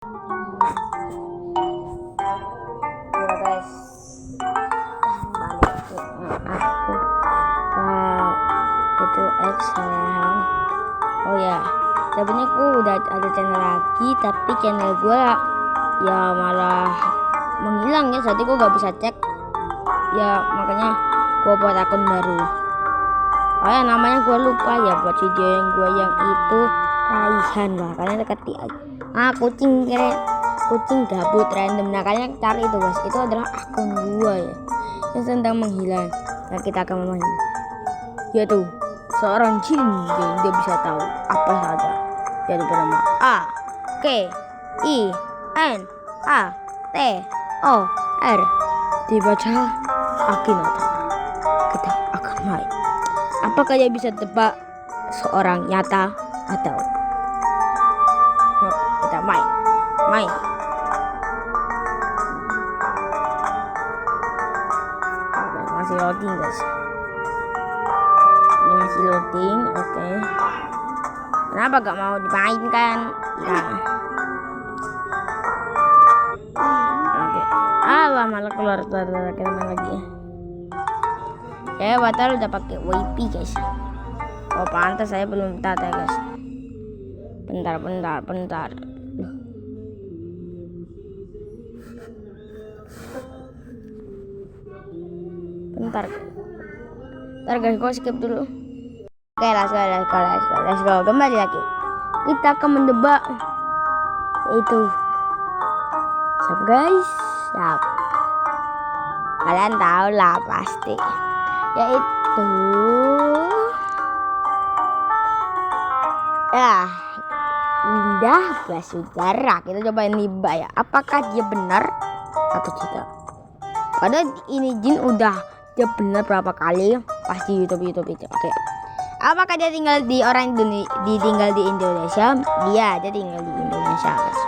Ya guys, balik ke aku itu Excel. Oh ya, sebenarnya aku udah ada channel lagi, tapi channel gue ya malah menghilang ya. Jadi gue gak bisa cek ya, makanya gue buat akun baru. Oh ya, namanya gue lupa ya buat video yang gue yang itu Raihan lah, kalian dekati aja. Kucing gabut random. Nah kalian cari itu guys, itu adalah akun gue ya yang sedang menghilang. Nah kita akan memain yaitu seorang jin, dia bisa tahu apa saja, yaitu bernama AKINATOR, dibaca Akinator. Kita akan main. Apakah dia bisa tebak seorang nyata atau kita main. Masih loading guys, ini masih loading. Oke. Kenapa gak mau dimainkan ya? Oke. Malah keluar kita main lagi ya. Batal udah pakai WP guys. Oh pantas saya belum tata guys. Bentar. Bentar guys, gue skip dulu. Oke, let's go. Kembali lagi. Kita akan mendebak itu. Siap guys, siap. Kalian tahu lah pasti. Yaitu Indah Basudara. Kita cobain Niba ya. Apakah dia benar atau tidak? Padahal ini jin udah dia benar berapa kali pas di YouTube itu. Oke. Apakah dia tinggal di tinggal di Indonesia? Dia tinggal di Indonesia guys.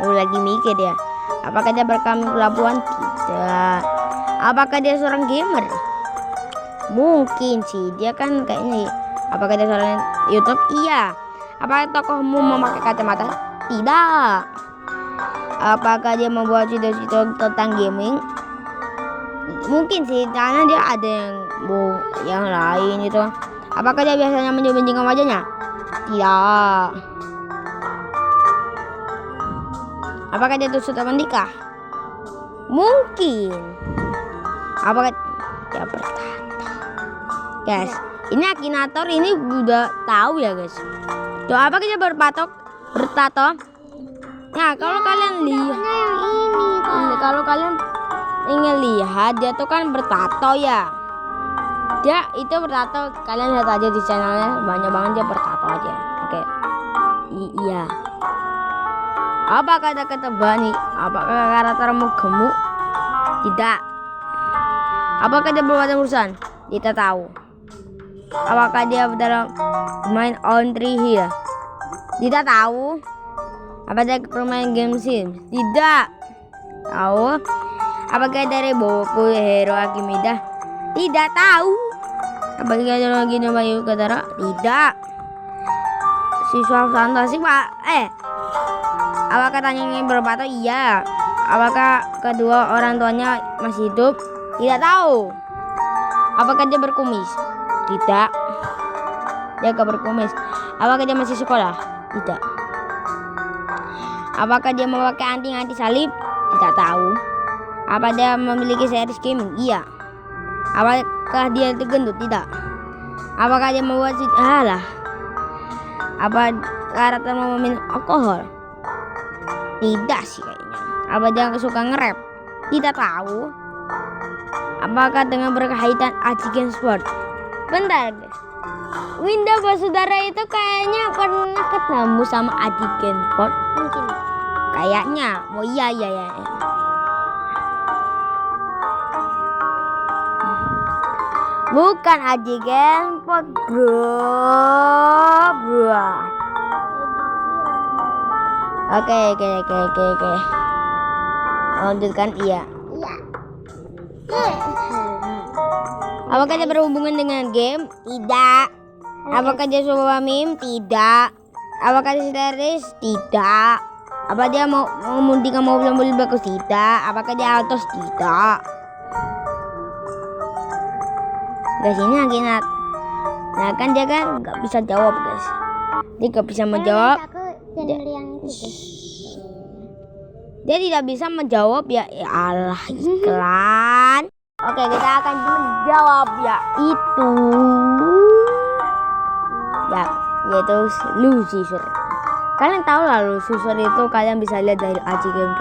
Lagi mikir dia. Apakah dia berkami pelabuhan? Tidak. Apakah dia seorang gamer? Mungkin sih, dia kan kayaknya. Apakah dia seorang YouTube? Iya. Apakah tokohmu memakai kacamata? Tidak. Apakah dia membuat video-video tentang gaming? Mungkin sih, karena dia ada yang lain gitu. Apakah dia biasanya menjinjingkan wajahnya? Tidak. Apakah dia sudah menikah? Mungkin. Apakah dia bertato? Guys, ini Akinator ini udah tahu ya guys. Tuh, apakah dia bertato? Nah, kalau kalian lihat, kalau kalian ingin lihat dia tuh kan bertato ya. Dia itu bertato, kalian lihat aja di channelnya, banyak banget dia bertato aja. Oke. Iya. Apakah ada ketebak nih? Apakah karaktermu gemuk? Tidak. Apakah dia berbadan urusan? Kita tahu. Apakah dia dalam main on tree hill? Tidak tahu. Apa dia bermain game sim? Tidak tahu. Apakah dari Boku Hero Akimida? Tidak tahu. Apakah dia lagi Bayu Katara? Tidak. Siswa fantasi pak. Apakah tanyanya berpato? Iya. Apakah kedua orang tuanya masih hidup? Tidak tahu. Apakah dia berkumis? Tidak. Dia gak berkumis. Apakah dia masih sekolah? Tidak. Apakah dia memakai anti salib? Tidak tahu. Apa dia memiliki series gaming? Iya. Apakah dia itu gendut? Tidak. Apakah dia membuat apa karakter meminum alkohol? Tidak sih kayaknya. Apa dia suka nge-rap? Tidak tahu. Apakah dengan berkaitan Ajigen Sport? Bentar guys, Indah Basudara itu kayaknya pernah ketemu sama Ajigen Sport. Mungkin. Kayaknya. Oh iya. Bukan Ajigen Sport bro. Oke. Lanjutkan. Iya. Apakah dia berhubungan dengan game? Tidak. Apakah dia sebuah meme? Tidak. Apakah dia series? Tidak. Apa dia mau mengemudikan mobil bagus? Tidak. Apakah dia autos? Tidak. Guys, ini Akinat. Nah kan dia kan nggak bisa jawab guys. Dia nggak bisa menjawab. Dia tidak bisa menjawab ya. Ya Allah, iklan. Oke, kita akan menjawab yaitu yaitu Lucifer. Kalian tahu lah Lucifer itu, kalian bisa lihat dari Aji Game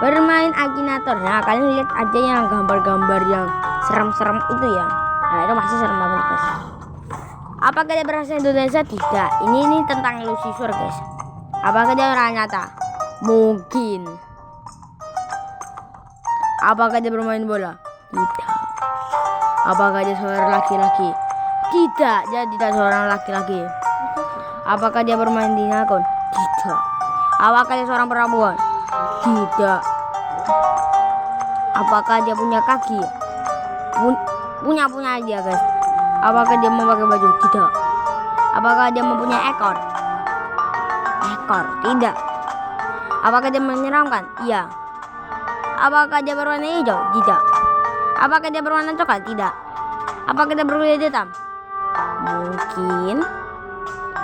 bermain Akinator. Nah kalian lihat aja yang gambar-gambar yang serem-serem itu ya. Nah itu masih serem banget guys. Apakah dia berasal Indonesia? Tidak. Ini tentang Lucifer guys. Apakah dia orang nyata? Mungkin. Apakah dia bermain bola? Tidak. Apakah dia seorang laki-laki? Tidak. Dia tidak seorang laki-laki. Apakah dia bermain di akun? Tidak. Apakah dia seorang perempuan? Tidak. Apakah dia punya kaki? Punya aja guys. Apakah dia memakai baju? Tidak. Apakah dia mempunyai ekor? Tidak. Apakah dia menyeramkan? Iya. Apakah dia berwarna hijau? Tidak. Apakah dia berwarna coklat? Tidak. Apakah dia berkulit hitam? Mungkin.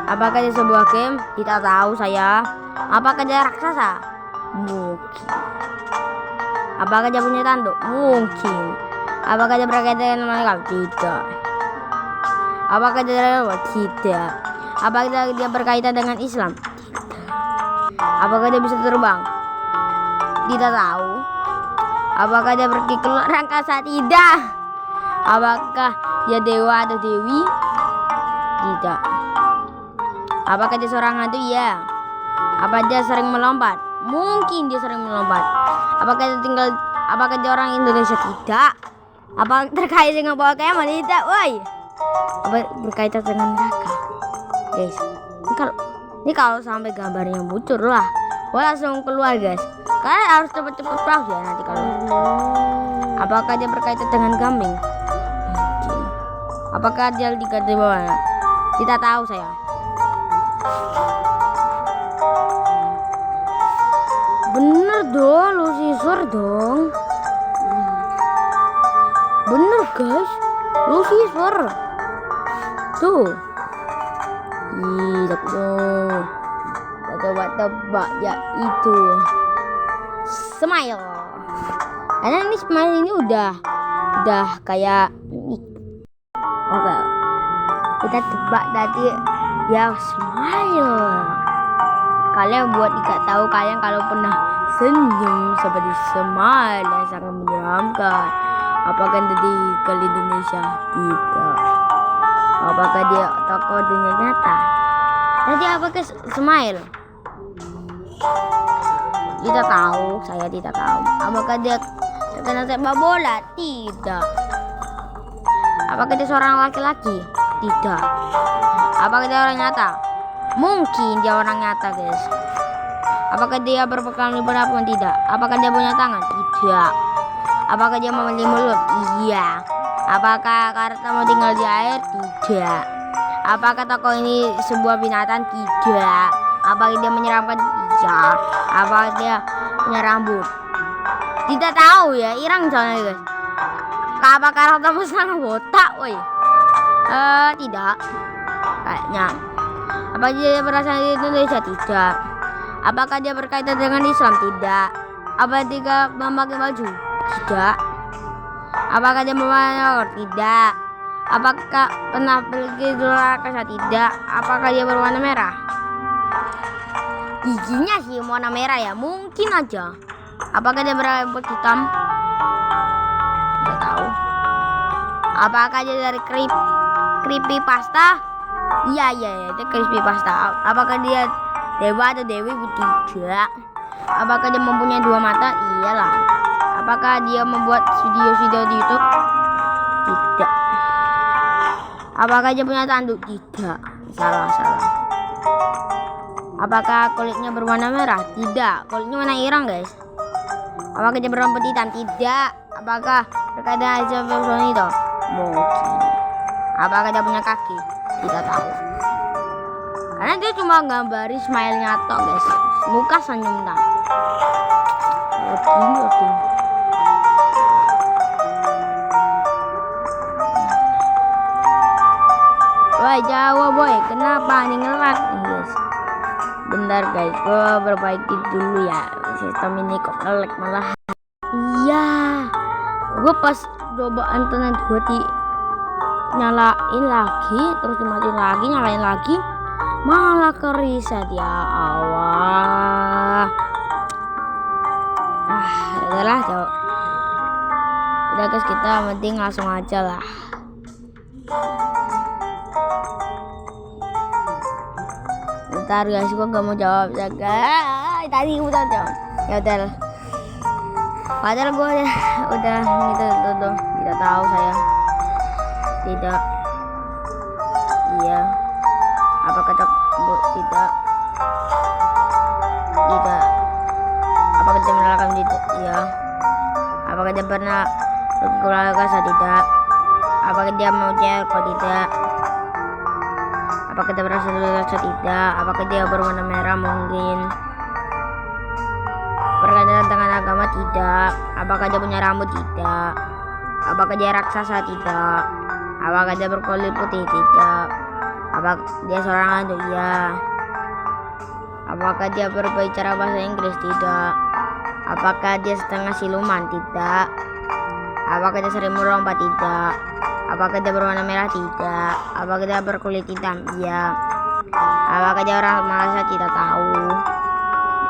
Apakah dia sebuah game? Tidak tahu saya. Apakah dia raksasa? Mungkin. Apakah dia punya tanduk? Mungkin. Apakah dia berkaitan dengan malaikat? Tidak. Apakah dia lewat? Tidak. Apakah dia berkaitan dengan Islam? Tidak. Apakah dia bisa terbang? Tidak tahu. Apakah dia pergi ke luar angkasa? Tidak. Apakah dia dewa atau dewi? Tidak. Apakah dia seorang hantu? Ya. Apa dia sering melompat? Mungkin dia sering melompat. Apakah dia orang Indonesia? Tidak. Apa terkait dengan bawa keman? Tidak. Woi. Apa berkaitan dengan neraka? Guys, ini kalau sampai gambarnya muncul lah, langsung keluar guys. Kalian harus cepet-cepet pause ya nanti kalau. Apakah dia berkaitan dengan kambing? Mungkin. Apakah dia diganti bawah? Tidak tahu saya. Bener dong, Lucifer dong. Bener guys, Lucifer. Tuh. Iya tuh. Coba tebak ya itu Smile. Karena ini Smile ini udah kayak oke. Kita tebak tadi ya Smile. Kalian buat tidak tahu kalian kalau pernah senyum seperti Smile yang sangat menyeramkan. Apakah jadi ke Indonesia? Tidak. Apakah dia tokoh dunia nyata? Tadi apakah Smile? Tidak tahu, saya tidak tahu. Apakah dia terkenal sepak bola? Tidak. Apakah dia seorang laki-laki? Tidak. Apakah dia orang nyata? Mungkin dia orang nyata guys. Apakah dia berpekal di perempuan? Tidak. Apakah dia punya tangan? Tidak. Apakah dia memiliki mulut? Iya. Apakah karakter mau tinggal di air? Tidak. Apakah tokoh ini sebuah binatang? Tidak. Apakah dia menyeramkan? Iya. Apakah dia punya rambut? Tidak tahu ya, irang soalnya guys. Apa karakter sangat botak, woi? Tidak. Kayaknya. Apakah dia berasal dari Indonesia? Tidak. Apakah dia berkaitan dengan Islam? Tidak. Apakah dia memakai baju? Tidak. Apakah dia memakai? Tidak. Apakah pernah pergi ke luar angkasa? Tidak. Apakah dia berwarna merah? Giginya sih warna merah ya, mungkin aja. Apakah dia berambut hitam? Tidak tahu. Apakah dia dari creepypasta? Iya, itu creepypasta. Apakah dia dewa atau dewi? Tidak. Apakah dia mempunyai dua mata? Iyalah. Apakah dia membuat video-video di YouTube? Tidak. Apakah dia punya tanduk? Tidak. Salah. Apakah kulitnya berwarna merah? Tidak. Kulitnya warna irang guys. Apakah dia berambut hitam? Tidak. Apakah berkaitan dengan itu? Mungkin. Apakah dia punya kaki? tidak tahu. Karena dia cuma gambari smile-nya tok guys, muka senyum dah. Loading. Woi Jawa boy, kenapa nih ngelag guys? Bentar guys, gua perbaiki dulu ya. Sistem ini kok ngelag malah. Iya, gua pas coba internet gua nyalain lagi, terus dimatiin lagi, nyalain lagi, malah ke reset ya Allah. Udahlah jauh. Udah guys, kita penting langsung aja lah. Bentar guys, gua gak mau jawab ya guys. Tadi udah jawab. Ya udah. Padahal gua udah gitu tuh. Tidak tahu saya. Tidak. Iya. Apa kata bu? Tidak. Tidak. Apakah dia menyalakan itu? Iya. Apakah dia pernah berkeluarga? Tidak. Apakah dia mau cewek? Tidak. Apakah dia berasal dari tidak? Apakah dia berwarna merah? Mungkin. Berkaitan dengan agama? Tidak. Apakah dia punya rambut? Tidak. Apakah dia raksasa? Tidak. Apakah dia berkulit putih? Tidak. Apakah dia seorang hantu? Iya. Apakah dia berbicara bahasa Inggris? Tidak. Apakah dia setengah siluman? Tidak. Apakah dia sering melompat? Tidak. Apakah dia berwarna merah? Tidak. Apakah dia berkulit hitam? Iya. Apakah dia orang Malaysia? Tidak tahu.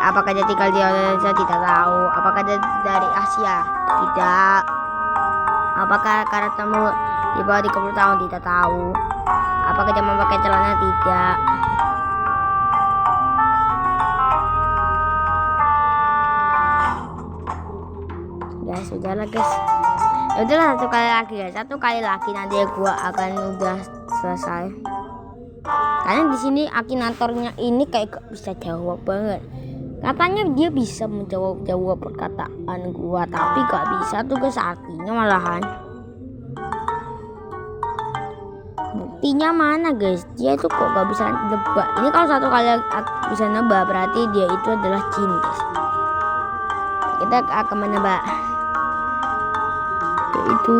Apakah dia tinggal di Indonesia? Tidak tahu. Apakah dia dari Asia? Tidak. Apakah karaktermu di bawah 30 tahun? Tidak tahu. Apakah dia memakai celana? Tidak. Guys, udahlah guys. Ya udahlah, satu kali lagi guys. Satu kali lagi nanti gua akan udah selesai. Karena di sini akinatornya ini kayak gak bisa jawab banget. Katanya dia bisa menjawab perkataan gua, tapi gak bisa tuh guys, artinya malahan. Buktinya mana guys? Dia itu kok gak bisa nebak. Ini kalau satu kali bisa nebak berarti dia itu adalah jin guys. Kita akan menebak. Yaitu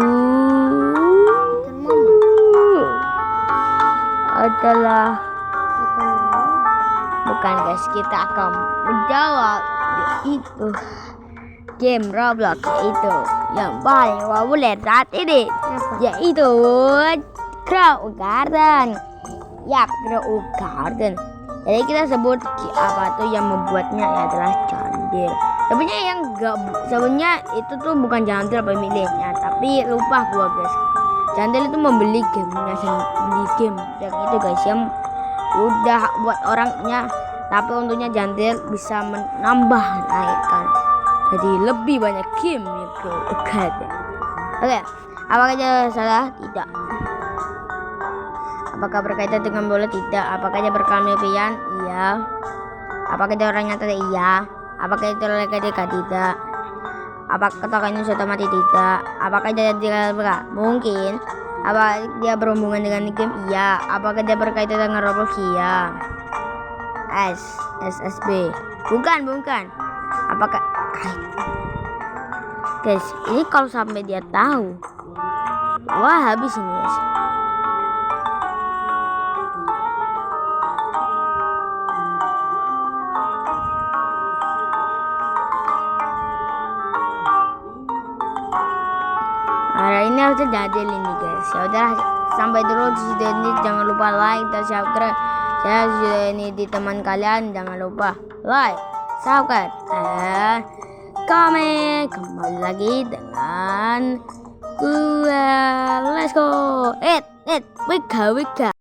adalah bukan guys, kita akan menjawab itu game Roblox itu yang paling populer saat ini, yaitu Grow Garden. Ya, Grow Garden. Jadi kita sebut apa tuh yang membuatnya adalah Jandil. Sebenarnya yang sebenarnya itu tuh bukan Jandil pemiliknya, tapi lupa gua guys. Jandil itu membeli gamenya, beli game yang itu guys, yang udah buat orangnya, tapi untungnya Jandil bisa menambah naikkan jadi lebih banyak game ya bro. Oke, apakah dia salah? Tidak. Apakah berkaitan dengan bola? Tidak. Apakah dia berkelamin? Iya. Apakah dia orang nyata? Iya. Apakah itu legenda? Tidak. Apakah tokohnya sudah mati? Tidak. Apakah dia tidak? Mungkin. Apa dia berhubungan dengan game? Iya. Apakah dia berkaitan dengan Roblox? Iya. SSB. Bukan. Apakah guys, ini kalau sampai dia tahu, wah habis ini guys. Nah, ini harus Jandil ini guys. Ya udah, sampai dulu di video ini, jangan lupa like dan subscribe. Saya sudah ini di teman kalian, jangan lupa like, subscribe, dan komen. Kembali lagi dengan gua. Let's go. Wika.